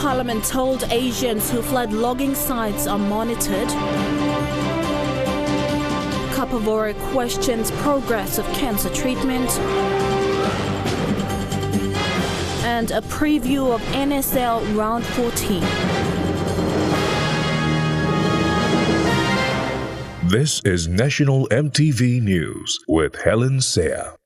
Parliament told Asians who fled logging sites are monitored. Kapavore questions progress of cancer treatment. And a preview of NSL Round 14. This is National EMTV News with Helen Seah.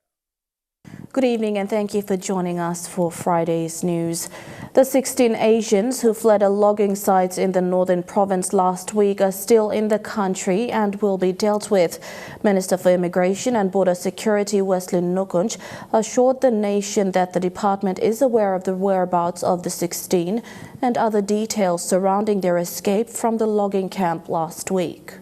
Good evening and thank you for joining us for Friday's news. The 16 Asians who fled a logging site in the northern province last week are still in the country and will be dealt with. Minister for Immigration and Border Security Wesley Nukunj assured the nation that the department is aware of the whereabouts of the 16 and other details surrounding their escape from the logging camp last week.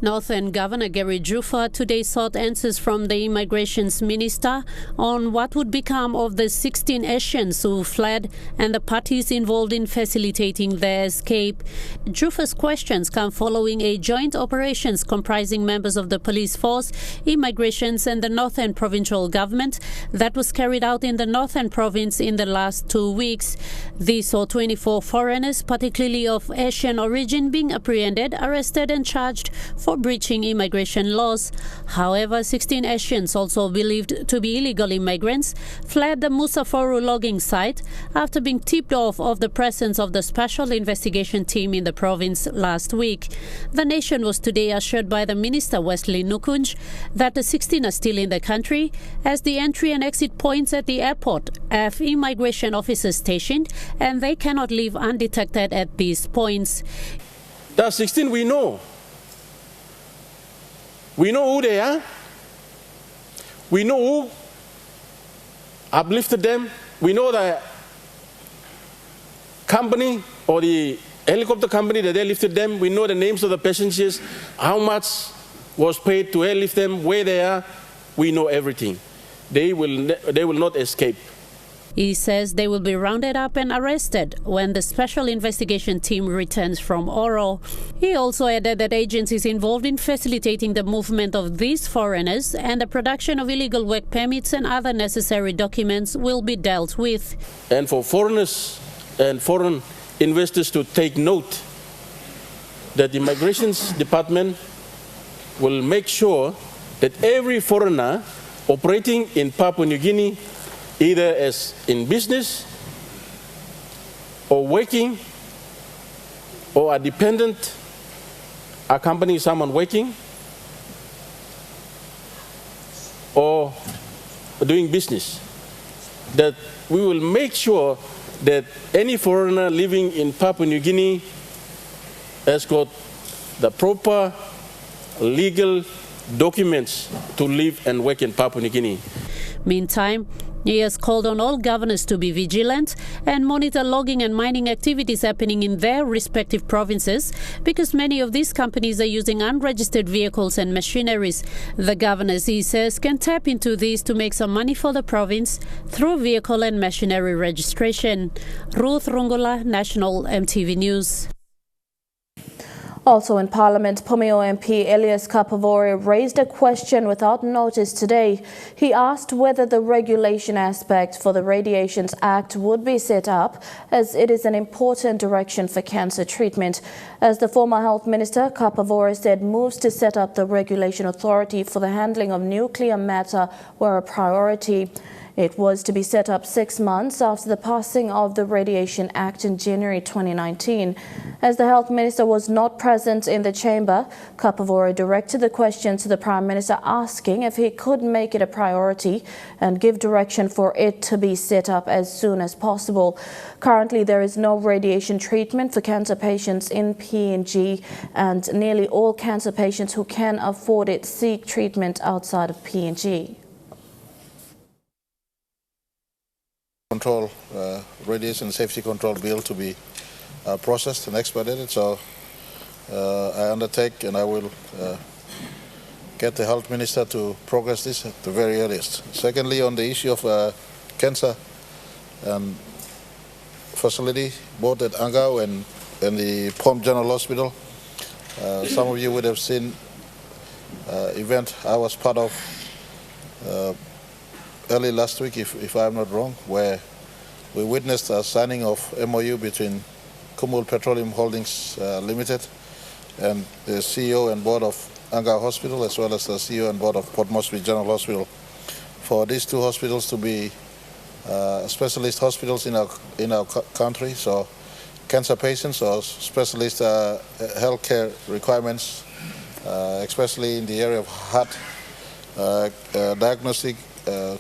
Northern Governor Gary Juffa today sought answers from the Immigrations Minister on what would become of the 16 Asians who fled and the parties involved in facilitating their escape. Juffa's questions come following a joint operations comprising members of the police force, immigrations and the Northern Provincial Government that was carried out in the Northern Province in the last 2 weeks. These saw 24 foreigners, particularly of Asian origin, being apprehended, arrested and charged for breaching immigration laws. However, 16 Asians, also believed to be illegal immigrants, fled the Musaforu logging site after being tipped off of the presence of the Special Investigation Team in the province last week. The nation was today assured by the Minister Wesley Nukunj that the 16 are still in the country, as the entry and exit points at the airport have immigration officers stationed and they cannot leave undetected at these points. The 16 we know. We know who they are. We know who uplifted them. We know the company or the helicopter company that airlifted them. We know the names of the passengers, how much was paid to airlift them, where they are. We know everything. They will not escape. He says they will be rounded up and arrested when the Special Investigation Team returns from Oro. He also added that agencies involved in facilitating the movement of these foreigners and the production of illegal work permits and other necessary documents will be dealt with. And for foreigners and foreign investors to take note that the Immigrations Department will make sure that every foreigner operating in Papua New Guinea, either as in business or working or a dependent accompanying someone working or doing business, that we will make sure that any foreigner living in Papua New Guinea has got the proper legal documents to live and work in Papua New Guinea. Meantime, he has called on all governors to be vigilant and monitor logging and mining activities happening in their respective provinces because many of these companies are using unregistered vehicles and machineries. The governors, he says, can tap into these to make some money for the province through vehicle and machinery registration. Ruth Rungula, National EMTV News. Also in Parliament, Pumio MP Elias Kapavore raised a question without notice today. He asked whether the regulation aspect for the Radiations Act would be set up, as it is an important direction for cancer treatment. As the former Health Minister, Kapavore said moves to set up the Regulation Authority for the handling of nuclear matter were a priority. It was to be set up 6 months after the passing of the Radiation Act in January 2019. As the Health Minister was not present in the chamber, Kapavore directed the question to the Prime Minister asking if he could make it a priority and give direction for it to be set up as soon as possible. Currently, there is no radiation treatment for cancer patients in PNG, and nearly all cancer patients who can afford it seek treatment outside of PNG. Radiation Safety Control Bill to be processed and expedited. So I undertake and I will get the Health Minister to progress this at the very earliest. Secondly, on the issue of cancer facility, both at Angao and the Pom General Hospital, some of you would have seen event I was part of early last week, if I'm not wrong, where we witnessed a signing of MOU between Kumul Petroleum Holdings Limited and the CEO and board of Anga Hospital, as well as the CEO and board of Port Moresby General Hospital, for these two hospitals to be specialist hospitals in our country. So cancer patients or specialist healthcare requirements, especially in the area of heart diagnostic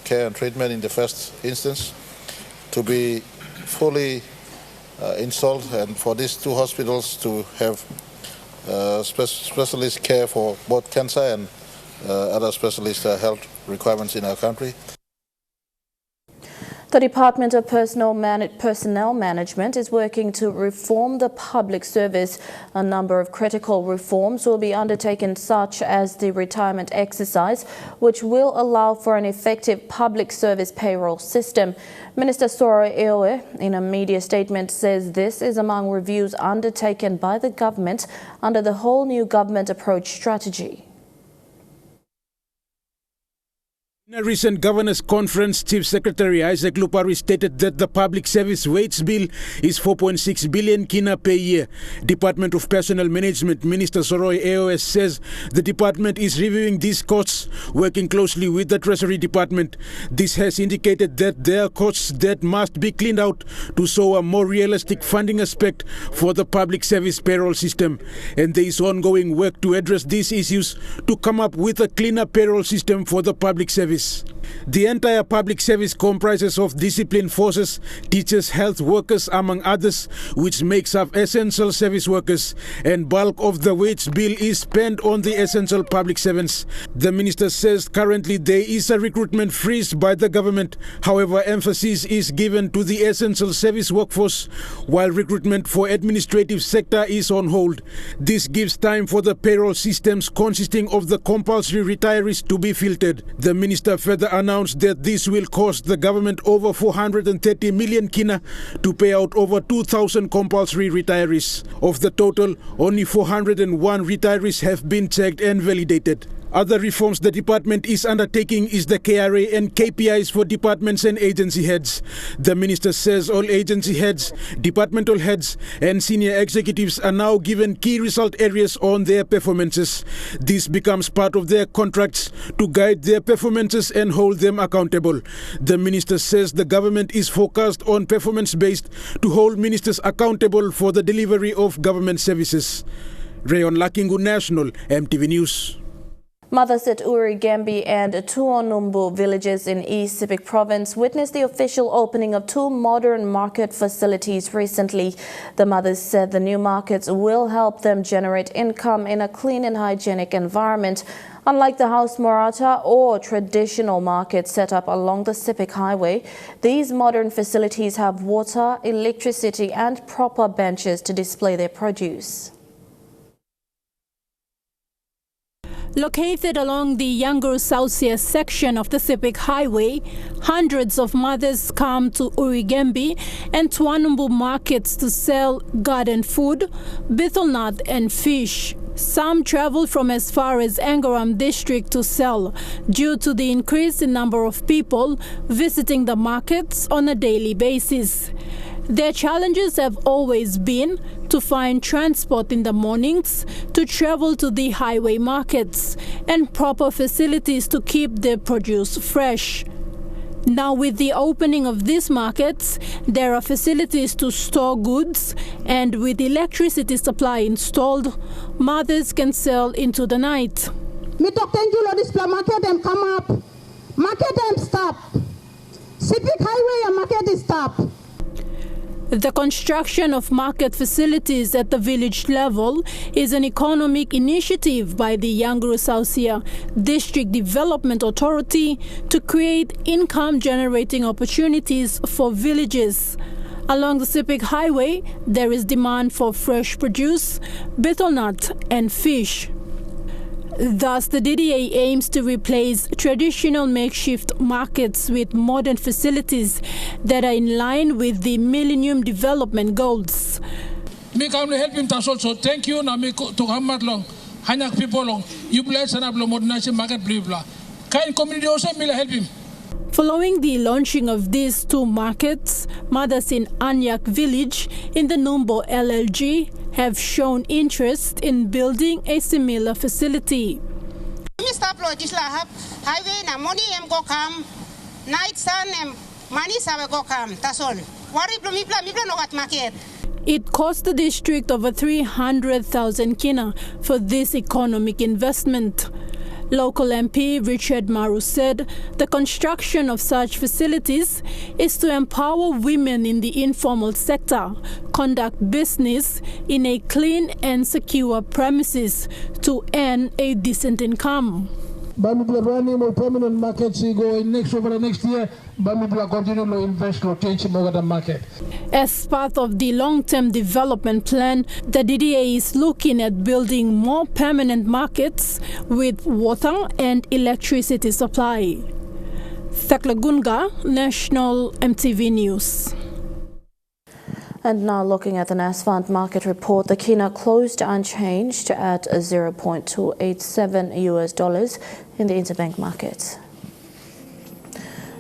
care and treatment in the first instance, to be fully installed, and for these two hospitals to have specialist care for both cancer and other specialist health requirements in our country. The Department of Personnel Management is working to reform the public service. A number of critical reforms will be undertaken, such as the retirement exercise, which will allow for an effective public service payroll system. Minister Soro Eoe, in a media statement, says this is among reviews undertaken by the government under the whole new government approach strategy. In a recent Governors' Conference, Chief Secretary Isaac Lupari stated that the public service wage bill is 4.6 billion kina per year. Department of Personnel Management Minister Soroi Eoe says the department is reviewing these costs, working closely with the Treasury Department. This has indicated that there are costs that must be cleaned out to show a more realistic funding aspect for the public service payroll system. And there is ongoing work to address these issues to come up with a cleaner payroll system for the public service. The entire public service comprises of disciplined forces, teachers, health workers, among others, which makes up essential service workers, and bulk of the wage bill is spent on the essential public servants. The minister says currently there is a recruitment freeze by the government. However, emphasis is given to the essential service workforce, while recruitment for administrative sector is on hold. This gives time for the payroll systems consisting of the compulsory retirees to be filtered. The minister further announced that this will cost the government over 430 million kina to pay out over 2,000 compulsory retirees. Of the total, only 401 retirees have been checked and validated. Other reforms the department is undertaking is the KRA and KPIs for departments and agency heads. The minister says all agency heads, departmental heads and senior executives are now given key result areas on their performances. This becomes part of their contracts to guide their performances and hold them accountable. The minister says the government is focused on performance-based to hold ministers accountable for the delivery of government services. Rayon Lakingu, National, EMTV News. Mothers at Urigembi and Tuonumbu villages in East Sepik Province witnessed the official opening of two modern market facilities recently. The mothers said the new markets will help them generate income in a clean and hygienic environment. Unlike the House Morata or traditional markets set up along the Sepik Highway, these modern facilities have water, electricity and proper benches to display their produce. Located along the Yanguru Sausia section of the Sepik Highway, hundreds of mothers come to Urigembi and Tuanumbu markets to sell garden food, betel nut and fish. Some travel from as far as Angaram district to sell due to the increase in number of people visiting the markets on a daily basis. Their challenges have always been to find transport in the mornings to travel to the highway markets and proper facilities to keep their produce fresh. Now with the opening of these markets, there are facilities to store goods, and with electricity supply installed, mothers can sell into the night. Me talk thank you, Lord, display market them come up. Market them stop. Sepik Highway and market is stop. The construction of market facilities at the village level is an economic initiative by the Yanguru Sausia District Development Authority to create income-generating opportunities for villages. Along the Sepik Highway, there is demand for fresh produce, betel nut and fish. Thus, the DDA aims to replace traditional makeshift markets with modern facilities that are in line with the Millennium Development Goals. Me come to help him also. Thank you. Na me to come long. Hanyak people long. You bless and have modernization market blah blah. Kind community also me help him. Following the launching of these two markets, mothers in Anyak village in the Numbo LLG have shown interest in building a similar facility. Highway na money go come, night sun money go come. That's all. It cost the district over 300,000 kina for this economic investment. Local MP Richard Maru said the construction of such facilities is to empower women in the informal sector, conduct business in a clean and secure premises to earn a decent income. Bamidla permanent markets go next over the next year. Bamidla continue to invest to change the market. As part of the long-term development plan, the DDA is looking at building more permanent markets with water and electricity supply. Thakla Gunga, National EMTV News. And now looking at the NASFund market report, the kina closed unchanged at $0.287 in the interbank market.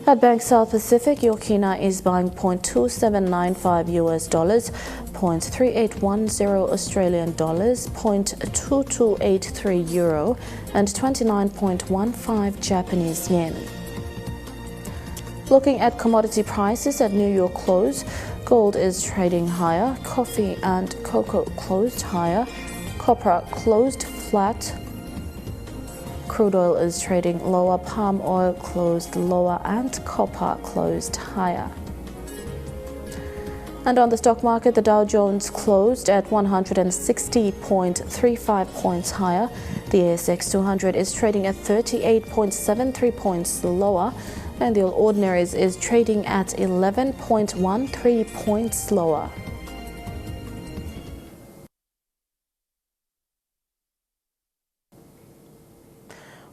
At Bank South Pacific, your kina is buying $0.2795 $0.3810 Australian dollars, $0.2283 euro, and 29.15 Japanese yen. Looking at commodity prices at New York close, gold is trading higher, coffee and cocoa closed higher, copper closed flat, crude oil is trading lower, palm oil closed lower, and copper closed higher. And on the stock market, the Dow Jones closed at 160.35 points higher. The ASX 200 is trading at 38.73 points lower, and the All Ordinaries is trading at 11.13 points lower.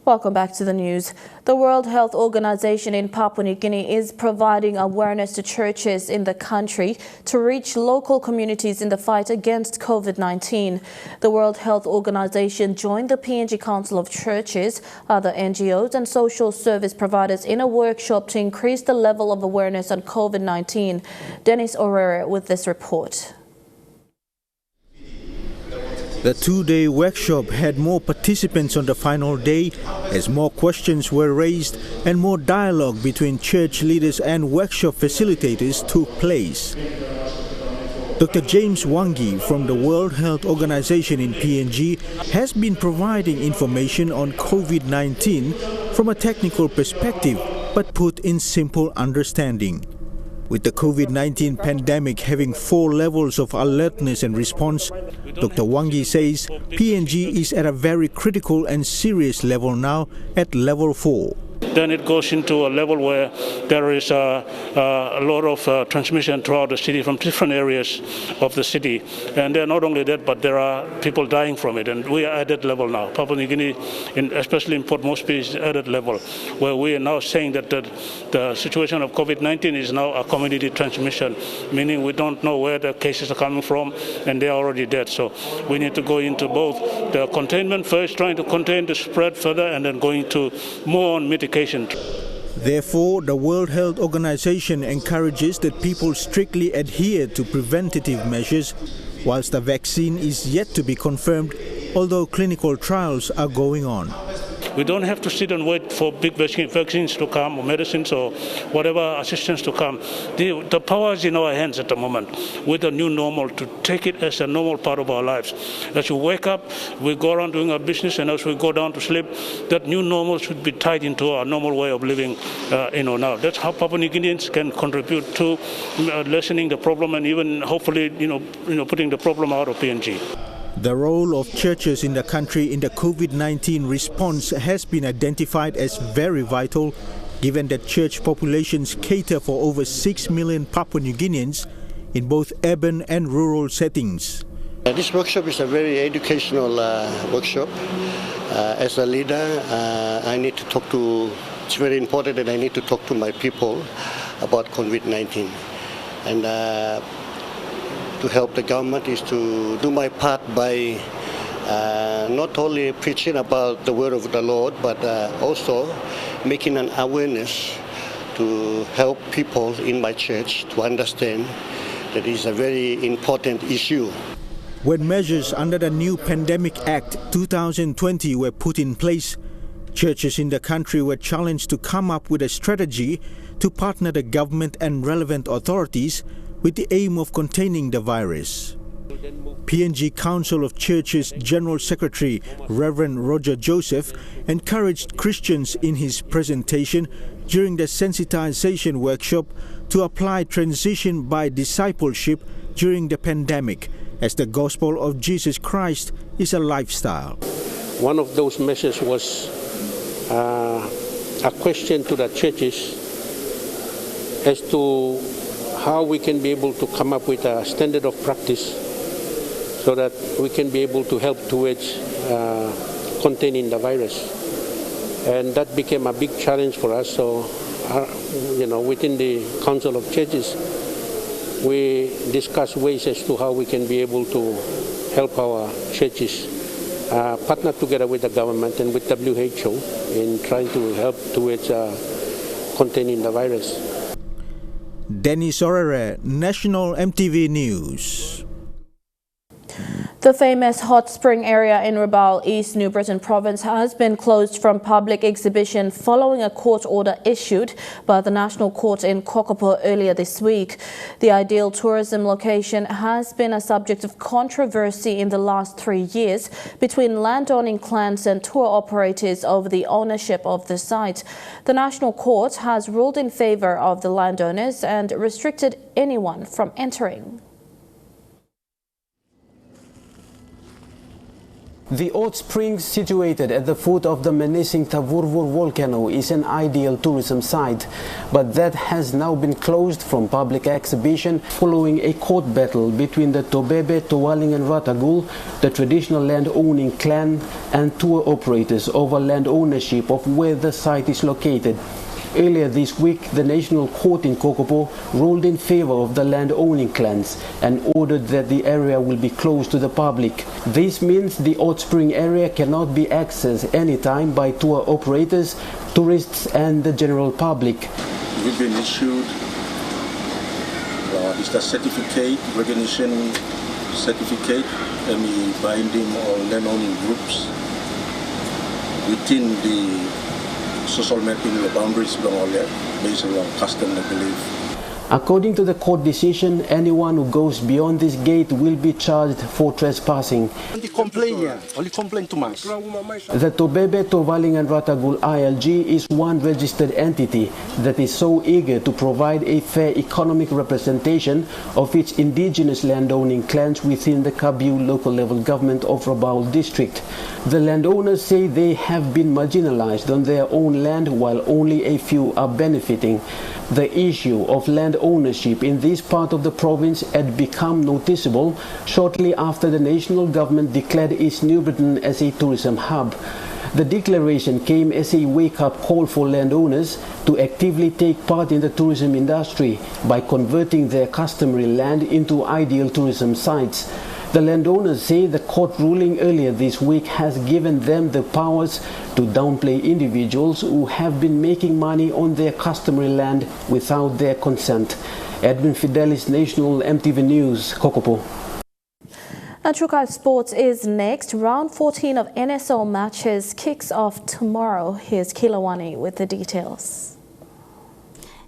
Welcome back to the news. The World Health Organization in Papua New Guinea is providing awareness to churches in the country to reach local communities in the fight against COVID-19. The World Health Organization joined the PNG Council of Churches, other NGOs and social service providers in a workshop to increase the level of awareness on COVID-19. Dennis Orere with this report. The two-day workshop had more participants on the final day as more questions were raised and more dialogue between church leaders and workshop facilitators took place. Dr. James Wangi from the World Health Organization in PNG has been providing information on COVID-19 from a technical perspective, but put in simple understanding. With the COVID-19 pandemic having 4 levels of alertness and response, Dr. Wangi says PNG is at a very critical and serious level now at level 4. Then it goes into a level where there is a lot of transmission throughout the city from different areas of the city. And then not only that, but there are people dying from it. And we are at that level now. Papua New Guinea, especially in Port Moresby, is at that level, where we are now saying that the situation of COVID-19 is now a community transmission, meaning we don't know where the cases are coming from, and they are already dead. So we need to go into both the containment first, trying to contain the spread further, and then going to more on mitigation. Therefore, the World Health Organization encourages that people strictly adhere to preventative measures, whilst the vaccine is yet to be confirmed, although clinical trials are going on. We don't have to sit and wait for big vaccines to come or medicines or whatever assistance to come. The power is in our hands at the moment with the new normal to take it as a normal part of our lives. As we wake up, we go around doing our business, and as we go down to sleep, that new normal should be tied into our normal way of living now. That's how Papua New Guineans can contribute to lessening the problem and even hopefully putting the problem out of PNG. The role of churches in the country in the COVID-19 response has been identified as very vital, given that church populations cater for over 6 million Papua New Guineans in both urban and rural settings. This workshop is a very educational workshop. As a leader, I need to talk to, it's very important that I need to talk to my people about COVID-19. And to help the government is to do my part by not only preaching about the word of the Lord, but also making an awareness to help people in my church to understand that it is a very important issue. When measures under the new Pandemic Act 2020 were put in place, churches in the country were challenged to come up with a strategy to partner the government and relevant authorities with the aim of containing the virus. PNG Council of Churches General Secretary Reverend Roger Joseph encouraged Christians in his presentation during the sensitization workshop to apply transition by discipleship during the pandemic, as the gospel of Jesus Christ is a lifestyle. One of those measures was a question to the churches as to how we can be able to come up with a standard of practice so that we can be able to help towards containing the virus. And that became a big challenge for us. So, within the Council of Churches, we discussed ways as to how we can be able to help our churches partner together with the government and with WHO in trying to help towards containing the virus. Dennis Orere, National EMTV News. The famous hot spring area in Rabaul, East New Britain Province has been closed from public exhibition following a court order issued by the National Court in Kapavore earlier this week. The ideal tourism location has been a subject of controversy in the last 3 years between landowning clans and tour operators over the ownership of the site. The National Court has ruled in favour of the landowners and restricted anyone from entering. The hot springs situated at the foot of the menacing Kapavore volcano is an ideal tourism site, but that has now been closed from public exhibition following a court battle between the Tobebe, Towaling and Ratagul, the traditional land-owning clan, and tour operators over land ownership of where the site is located. Earlier this week, the National Court in Kapavore ruled in favor of the land-owning clans and ordered that the area will be closed to the public. This means the hot spring area cannot be accessed anytime by tour operators, tourists and the general public. We've been issued is the certificate, recognition certificate, binding on land-owning groups within the social mapping, the boundaries belong based on custom, I believe. According to the court decision, anyone who goes beyond this gate will be charged for trespassing. Only complain to us. The Tobebe, Towaling and Ratagul ILG is one registered entity that is so eager to provide a fair economic representation of its indigenous landowning clans within the Kabiu local level government of Rabaul district. The landowners say they have been marginalized on their own land while only a few are benefiting. The issue of land ownership in this part of the province had become noticeable shortly after the national government declared East New Britain as a tourism hub. The declaration came as a wake-up call for landowners to actively take part in the tourism industry by converting their customary land into ideal tourism sites. The landowners say the court ruling earlier this week has given them the powers to downplay individuals who have been making money on their customary land without their consent. Edwin Fidelis, National EMTV News, Kokopo. And Trukai Sports is next. Round 14 of NSL matches kicks off tomorrow. Here's Kilawani with the details.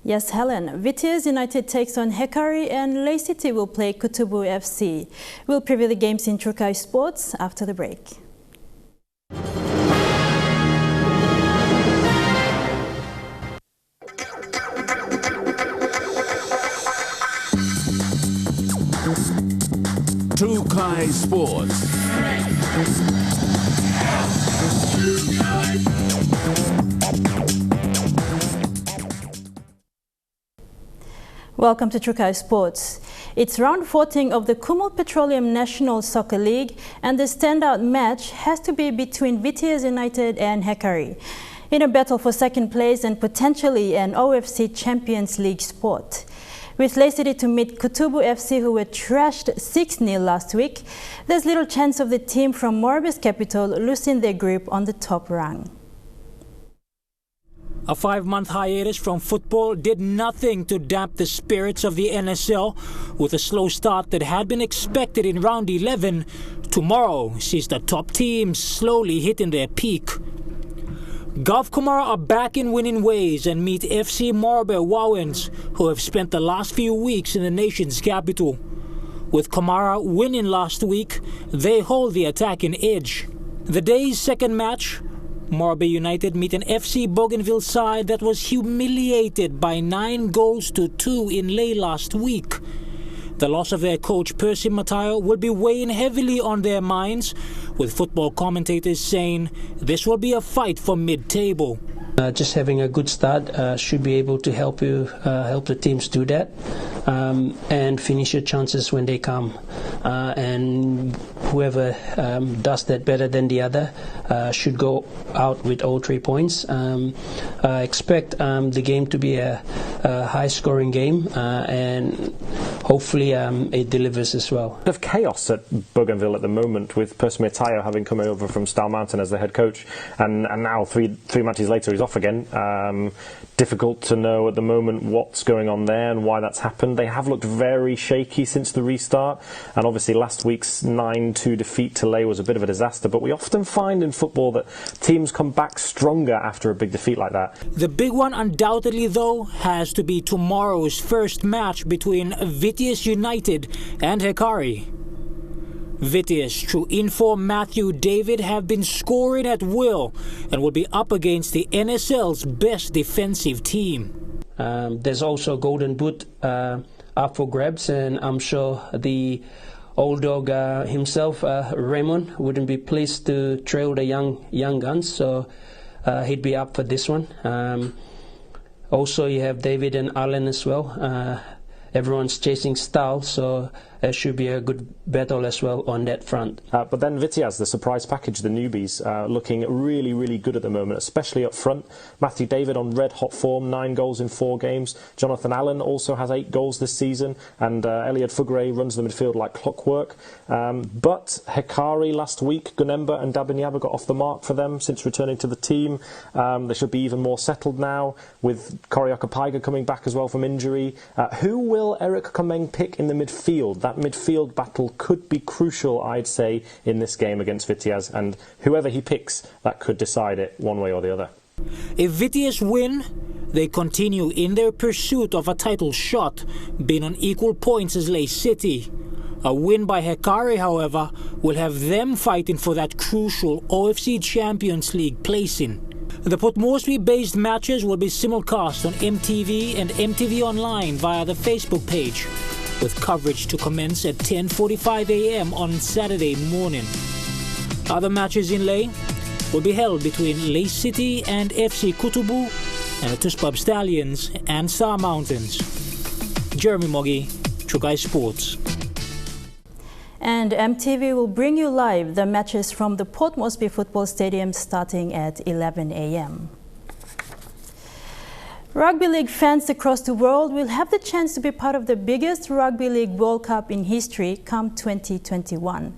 Yes, Helen. Vitiers United takes on Hekari and Ley City will play Kutubu FC. We'll preview the games in Trukai Sports after the break. Trukai Sports. Welcome to Trukai Sports. It's round 14 of the Kumul Petroleum National Soccer League, and the standout match has to be between Vitiers United and Hekari in a battle for second place and potentially an OFC Champions League spot. With Ley City to meet Kutubu FC, who were trashed 6-0 last week, there's little chance of the team from Morebe's capital losing their grip on the top rung. A 5-month hiatus from football did nothing to damp the spirits of the NSL. With a slow start that had been expected in round 11, tomorrow sees the top teams slowly hitting their peak. Gulf Comara are back in winning ways and meet FC Morabe Wowens, who have spent the last few weeks in the nation's capital. With Comara winning last week, they hold the attacking edge. The day's second match, Morabe United meet an FC Bougainville side that was humiliated by 9-2 in late last week. The loss of their coach Percy Matayo will be weighing heavily on their minds, with football commentators saying this will be a fight for mid-table. Just having a good start should be able to help the teams do that and finish your chances when they come. And whoever does that better than the other should go out with all 3 points. I expect the game to be a high-scoring game and hopefully it delivers as well. A bit of chaos at Bougainville at the moment, with Percy Matayo having come over from Star Mountain as the head coach, and now three matches later he's off again. Difficult to know at the moment what's going on there and why that's happened. They have looked very shaky since the restart, and obviously last week's 9-2 defeat to Ley was a bit of a disaster, but we often find in football that teams come back stronger after a big defeat like that. The big one undoubtedly though has to be tomorrow's first match between Vitias United and Hekari. Vitias, through inform Matthew David, have been scoring at will and will be up against the NSL's best defensive team. There's also Golden Boot up for grabs, and I'm sure the old dog himself, Raymond, wouldn't be pleased to trail the young guns, so he'd be up for this one. Also, you have David and Alan as well. Everyone's chasing style, so it should be a good battle as well on that front. But then Vitias, the surprise package, the newbies, looking really, really good at the moment, especially up front. Matthew David on red-hot form, 9 goals in 4 games. Jonathan Allen also has 8 goals this season, and Eliud Fugre runs the midfield like clockwork. But Hekari last week, Gunemba and Dabinyaba got off the mark for them since returning to the team. They should be even more settled now, with Koryoka Paiga coming back as well from injury. Who will Eric Komeng pick in the midfield? That midfield battle could be crucial, I'd say, in this game against Vitias, and whoever he picks, that could decide it one way or the other. If Vitias win, they continue in their pursuit of a title shot, being on equal points as Ley City. A win by Hekari, however, will have them fighting for that crucial OFC Champions League placing. The Port Moresby-based matches will be simulcast on MTV and MTV Online via the Facebook page, with coverage to commence at 10:45 a.m. on Saturday morning. Other matches in Ley will be held between Ley City and FC Kutubu, Tuspab Stallions and Star Mountains. Jeremy Moggy, Trukai Sports. And MTV will bring you live the matches from the Port Moresby Football Stadium starting at 11 a.m. Rugby League fans across the world will have the chance to be part of the biggest Rugby League World Cup in history come 2021.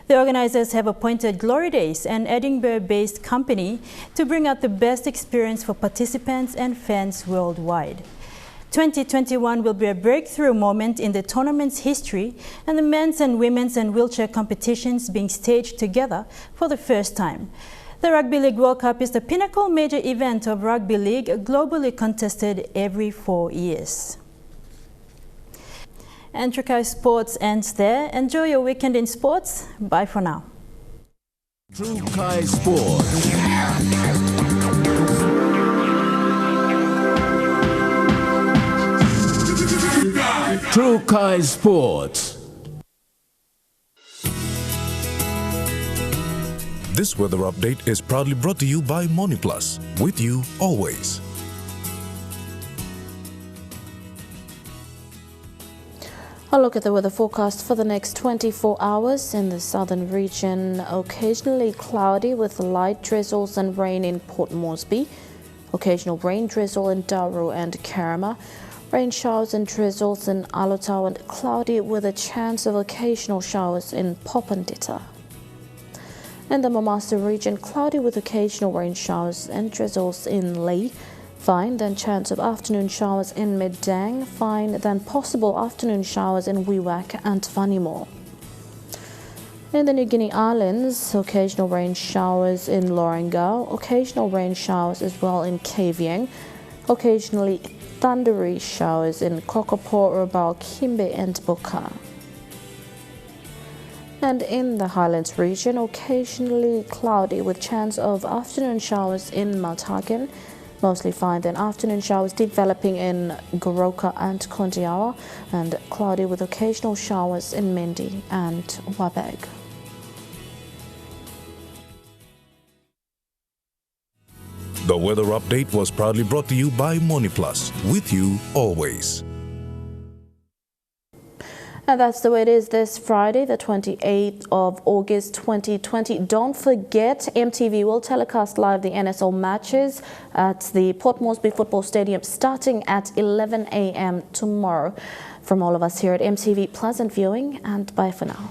The organizers have appointed Glory Days, an Edinburgh-based company, to bring out the best experience for participants and fans worldwide. 2021 will be a breakthrough moment in the tournament's history, and the men's and women's and wheelchair competitions being staged together for the first time. The Rugby League World Cup is the pinnacle major event of Rugby League, globally contested every 4 years. And Trukai Sports ends there. Enjoy your weekend in sports. Bye for now. Trukai Sports. Trukai Sports. This weather update is proudly brought to you by MoniPlus, with you always. A look at the weather forecast for the next 24 hours. In the southern region, occasionally cloudy with light drizzles and rain in Port Moresby. Occasional rain drizzle in Daru and Karama. Rain showers and drizzles in Alotau and cloudy with a chance of occasional showers in Popondita. In the Mamasa region, cloudy with occasional rain showers and drizzles in Ley. Fine, then chance of afternoon showers in Midang. Fine, then possible afternoon showers in Wewak and Vanimo. In the New Guinea Islands, occasional rain showers in Lorengau, occasional rain showers as well in Kavieng, occasionally thundery showers in Kapavore, Rabaul, Kimbe and Buka. And in the Highlands region, occasionally cloudy with chance of afternoon showers in Mount Hagen, mostly fine, then afternoon showers developing in Goroka and Kondiawa, and cloudy with occasional showers in Mendi and Wabeg. The weather update was proudly brought to you by Moniplus, with you always. And that's the way it is this Friday, the 28th of August 2020. Don't forget, EMTV will telecast live the NSL matches at the Port Moresby Football Stadium starting at 11 a.m. tomorrow. From all of us here at EMTV, pleasant viewing and bye for now.